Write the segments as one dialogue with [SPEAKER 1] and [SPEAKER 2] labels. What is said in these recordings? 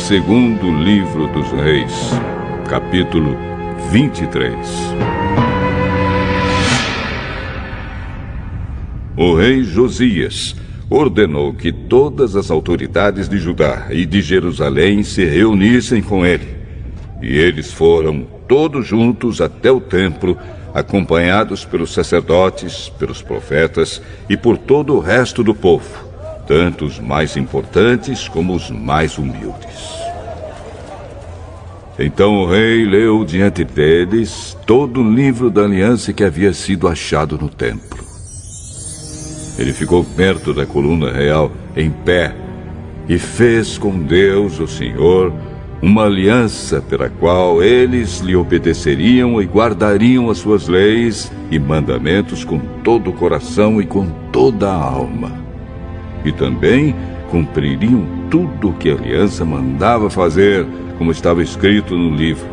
[SPEAKER 1] Segundo livro dos Reis, capítulo 23. O rei Josias ordenou que todas as autoridades de Judá e de Jerusalém se reunissem com ele. E eles foram todos juntos até o templo, acompanhados pelos sacerdotes, pelos profetas e por todo o resto do povo, tanto os mais importantes como os mais humildes. Então o rei leu diante deles todo o livro da aliança que havia sido achado no templo. Ele ficou perto da coluna real, em pé, e fez com Deus, o Senhor, uma aliança pela qual eles lhe obedeceriam e guardariam as suas leis e mandamentos com todo o coração e com toda a alma. E também cumpririam tudo o que a aliança mandava fazer, como estava escrito no livro.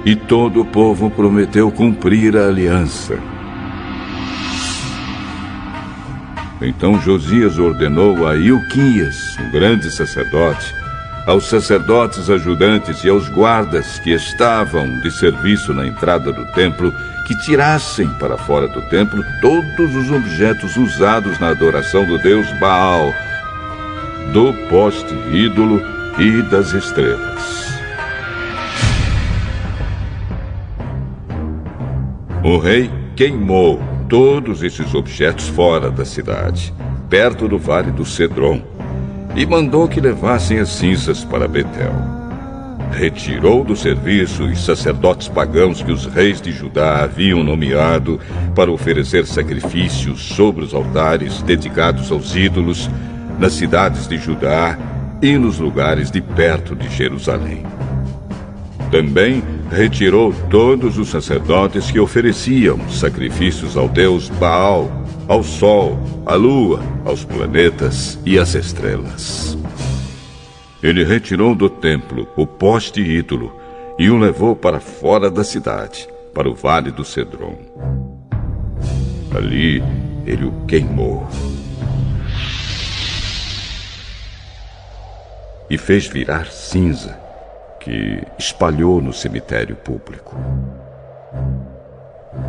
[SPEAKER 1] E todo o povo prometeu cumprir a aliança. Então Josias ordenou a Ilquias, o grande sacerdote, aos sacerdotes ajudantes e aos guardas que estavam de serviço na entrada do templo, que tirassem para fora do templo todos os objetos usados na adoração do deus Baal, do poste ídolo e das estrelas. O rei queimou todos esses objetos fora da cidade, perto do vale do Cedron, e mandou que levassem as cinzas para Betel. Retirou do serviço os sacerdotes pagãos que os reis de Judá haviam nomeado para oferecer sacrifícios sobre os altares dedicados aos ídolos nas cidades de Judá e nos lugares de perto de Jerusalém. Também retirou todos os sacerdotes que ofereciam sacrifícios ao deus Baal, ao sol, à lua, aos planetas e às estrelas. Ele retirou do templo o poste ídolo e o levou para fora da cidade, para o vale do Cedron. Ali ele o queimou e fez virar cinza, que espalhou no cemitério público.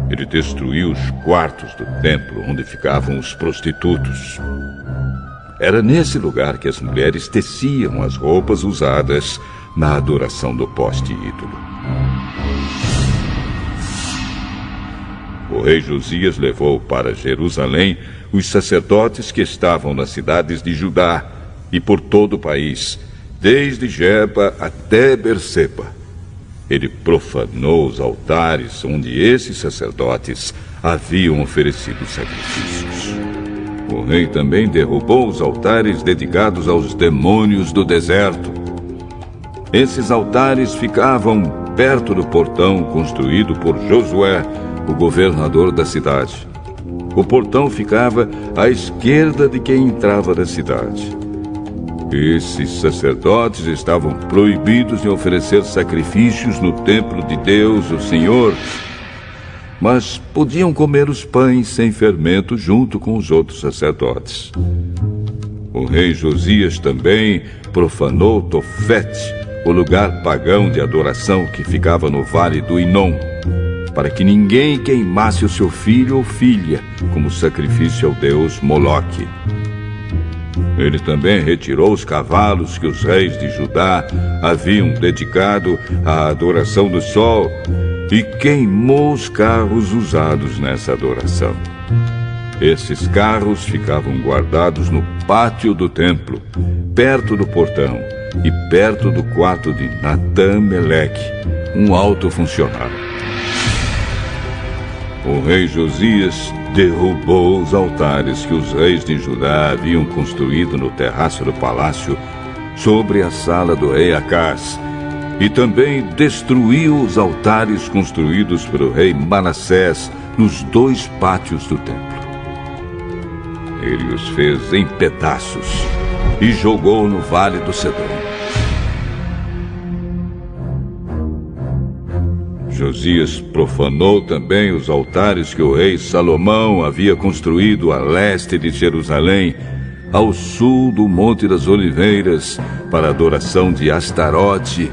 [SPEAKER 1] Ele destruiu os quartos do templo onde ficavam os prostitutos. Era nesse lugar que as mulheres teciam as roupas usadas na adoração do poste ídolo. O rei Josias levou para Jerusalém os sacerdotes que estavam nas cidades de Judá e por todo o país, desde Geba até Berseba. Ele profanou os altares onde esses sacerdotes haviam oferecido sacrifícios. O rei também derrubou os altares dedicados aos demônios do deserto. Esses altares ficavam perto do portão construído por Josué, o governador da cidade. O portão ficava à esquerda de quem entrava da cidade. Esses sacerdotes estavam proibidos de oferecer sacrifícios no templo de Deus, o Senhor, mas podiam comer os pães sem fermento junto com os outros sacerdotes. O rei Josias também profanou Tofete, o lugar pagão de adoração que ficava no vale do Inom, para que ninguém queimasse o seu filho ou filha como sacrifício ao deus Moloque. Ele também retirou os cavalos que os reis de Judá haviam dedicado à adoração do sol e queimou os carros usados nessa adoração. Esses carros ficavam guardados no pátio do templo, perto do portão e perto do quarto de Natã-Meleque, um alto funcionário. O rei Josias derrubou os altares que os reis de Judá haviam construído no terraço do palácio sobre a sala do rei Acás, e também destruiu os altares construídos pelo rei Manassés nos 2 pátios do templo. Ele os fez em pedaços e jogou no vale do Cedron. Josias profanou também os altares que o rei Salomão havia construído a leste de Jerusalém, ao sul do Monte das Oliveiras, para a adoração de Astarote,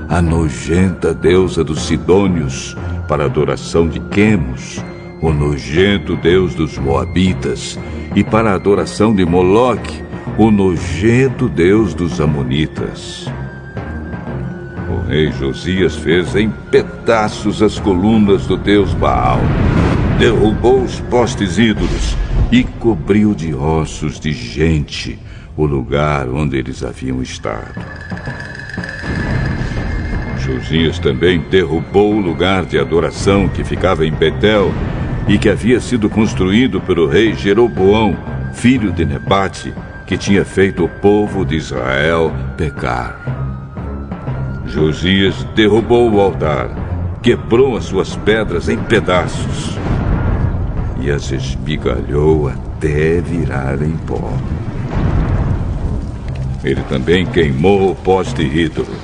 [SPEAKER 1] a nojenta deusa dos Sidônios, para a adoração de Quemos, o nojento deus dos Moabitas, e para a adoração de Moloque, o nojento deus dos Amonitas. O rei Josias fez em pedaços as colunas do deus Baal, derrubou os postes ídolos e cobriu de ossos de gente o lugar onde eles haviam estado. Josias também derrubou o lugar de adoração que ficava em Betel e que havia sido construído pelo rei Jeroboão, filho de Nebate, que tinha feito o povo de Israel pecar. Josias derrubou o altar, quebrou as suas pedras em pedaços e as esmigalhou até virarem pó. Ele também queimou o poste ídolo.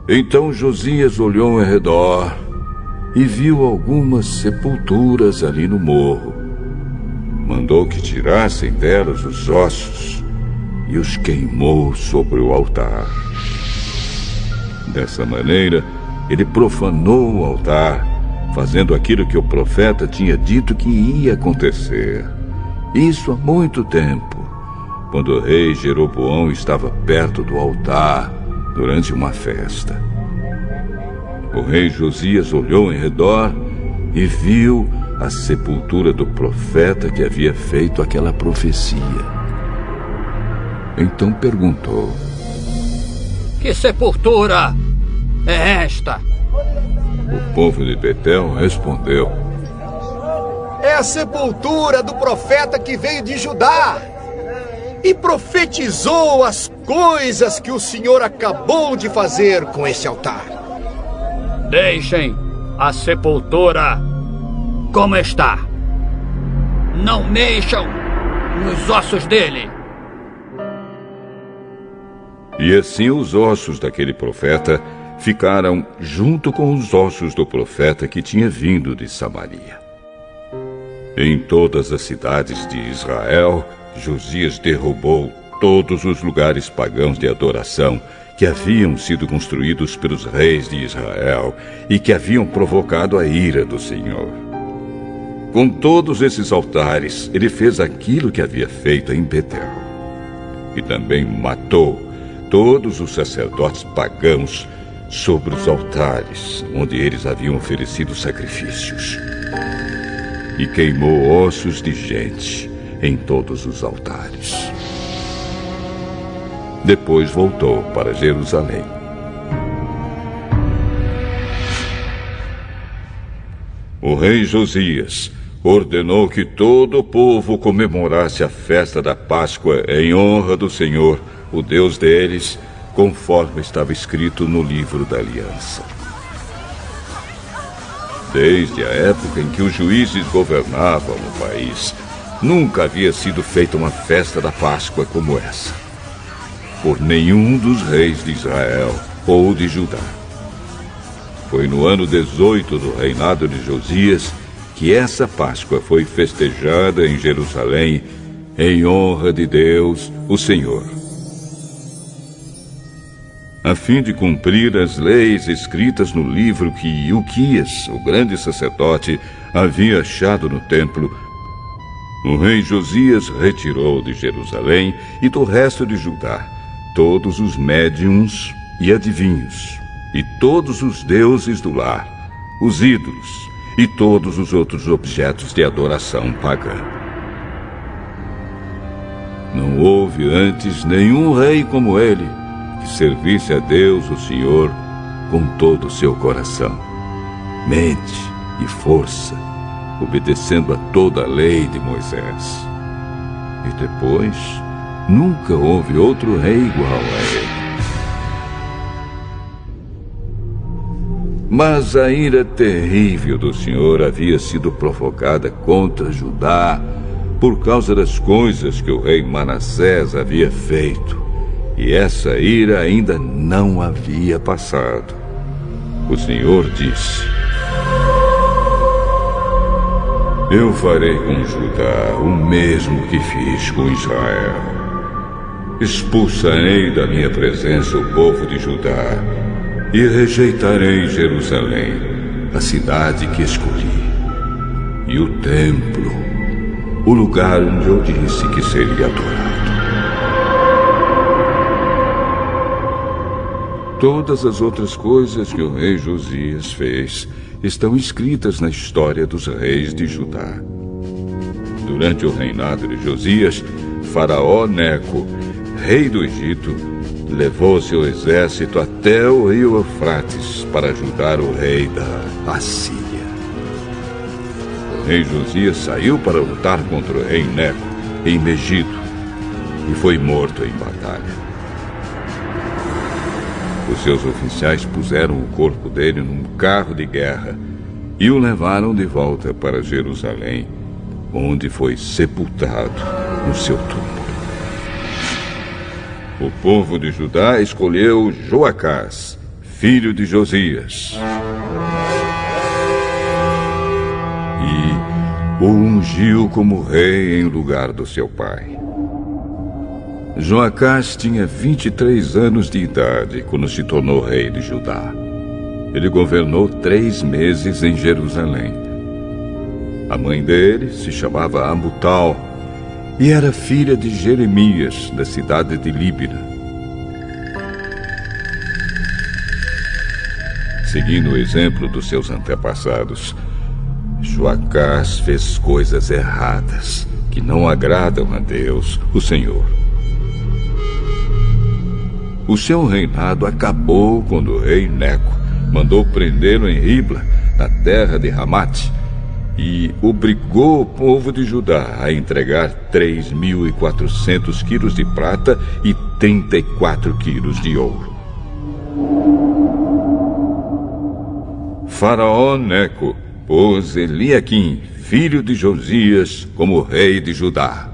[SPEAKER 1] Então Josias olhou ao redor e viu algumas sepulturas ali no morro. Mandou que tirassem delas os ossos e os queimou sobre o altar. Dessa maneira, ele profanou o altar, fazendo aquilo que o profeta tinha dito que ia acontecer. Isso há muito tempo, quando o rei Jeroboão estava perto do altar durante uma festa. O rei Josias olhou em redor e viu a sepultura do profeta que havia feito aquela profecia. Então perguntou:
[SPEAKER 2] Que sepultura é esta?
[SPEAKER 1] O povo de Betel respondeu:
[SPEAKER 3] É a sepultura do profeta que veio de Judá e profetizou as coisas que o Senhor acabou de fazer com esse altar.
[SPEAKER 2] Deixem a sepultura como está. Não mexam nos ossos dele.
[SPEAKER 1] E assim os ossos daquele profeta ficaram junto com os ossos do profeta que tinha vindo de Samaria. Em todas as cidades de Israel, Josias derrubou todos os lugares pagãos de adoração que haviam sido construídos pelos reis de Israel e que haviam provocado a ira do Senhor. Com todos esses altares, ele fez aquilo que havia feito em Betel. E também matou todos os sacerdotes pagãos sobre os altares onde eles haviam oferecido sacrifícios. E queimou ossos de gente em todos os altares. Depois voltou para Jerusalém. O rei Josias ordenou que todo o povo comemorasse a festa da Páscoa em honra do Senhor, o Deus deles, conforme estava escrito no livro da aliança. Desde a época em que os juízes governavam o país, nunca havia sido feita uma festa da Páscoa como essa, por nenhum dos reis de Israel ou de Judá. Foi no ano 18 do reinado de Josias que essa Páscoa foi festejada em Jerusalém em honra de Deus, o Senhor. A fim de cumprir as leis escritas no livro que Ilquias, o grande sacerdote, havia achado no templo, o rei Josias retirou de Jerusalém e do resto de Judá todos os médiuns e adivinhos, e todos os deuses do lar, os ídolos e todos os outros objetos de adoração pagã. Não houve antes nenhum rei como ele, que servisse a Deus, o Senhor, com todo o seu coração, mente e força, obedecendo a toda a lei de Moisés. E depois, nunca houve outro rei igual a ele. Mas a ira terrível do Senhor havia sido provocada contra Judá por causa das coisas que o rei Manassés havia feito. E essa ira ainda não havia passado. O Senhor disse: Eu farei com Judá o mesmo que fiz com Israel. Expulsarei da minha presença o povo de Judá e rejeitarei Jerusalém, a cidade que escolhi, e o templo, o lugar onde eu disse que seria adorado. Todas as outras coisas que o rei Josias fez estão escritas na história dos reis de Judá. Durante o reinado de Josias, Faraó Neco, rei do Egito, levou seu exército até o rio Eufrates para ajudar o rei da Assíria. O rei Josias saiu para lutar contra o rei Neco em Megido e foi morto em batalha. Os seus oficiais puseram o corpo dele num carro de guerra e o levaram de volta para Jerusalém, onde foi sepultado no seu túmulo. O povo de Judá escolheu Joacás, filho de Josias, e o ungiu como rei em lugar do seu pai. Joacás tinha 23 anos de idade quando se tornou rei de Judá. Ele governou 3 meses em Jerusalém. A mãe dele se chamava Amutal e era filha de Jeremias, da cidade de Líbina. Seguindo o exemplo dos seus antepassados, Joacás fez coisas erradas que não agradam a Deus, o Senhor. O seu reinado acabou quando o rei Neco mandou prendê-lo em Ribla, na terra de Ramate, e obrigou o povo de Judá a entregar 3.400 quilos de prata e 34 quilos de ouro. Faraó Neco pôs Eliaquim, filho de Josias, como rei de Judá,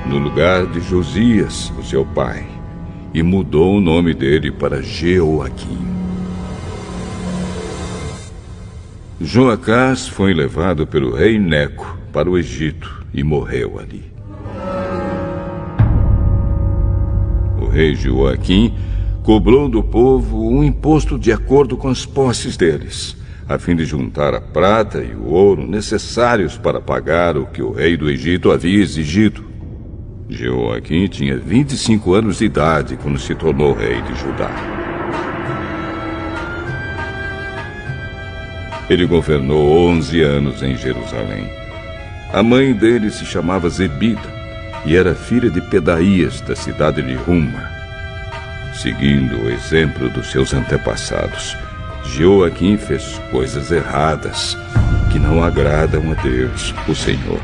[SPEAKER 1] no lugar de Josias, o seu pai, e mudou o nome dele para Jeoaquim. Joacás foi levado pelo rei Neco para o Egito e morreu ali. O rei Jeoaquim cobrou do povo um imposto de acordo com as posses deles, a fim de juntar a prata e o ouro necessários para pagar o que o rei do Egito havia exigido. Jeoaquim tinha 25 anos de idade quando se tornou rei de Judá. Ele governou 11 anos em Jerusalém. A mãe dele se chamava Zebida e era filha de Pedaías, da cidade de Ruma. Seguindo o exemplo dos seus antepassados, Jeoaquim fez coisas erradas que não agradam a Deus, o Senhor.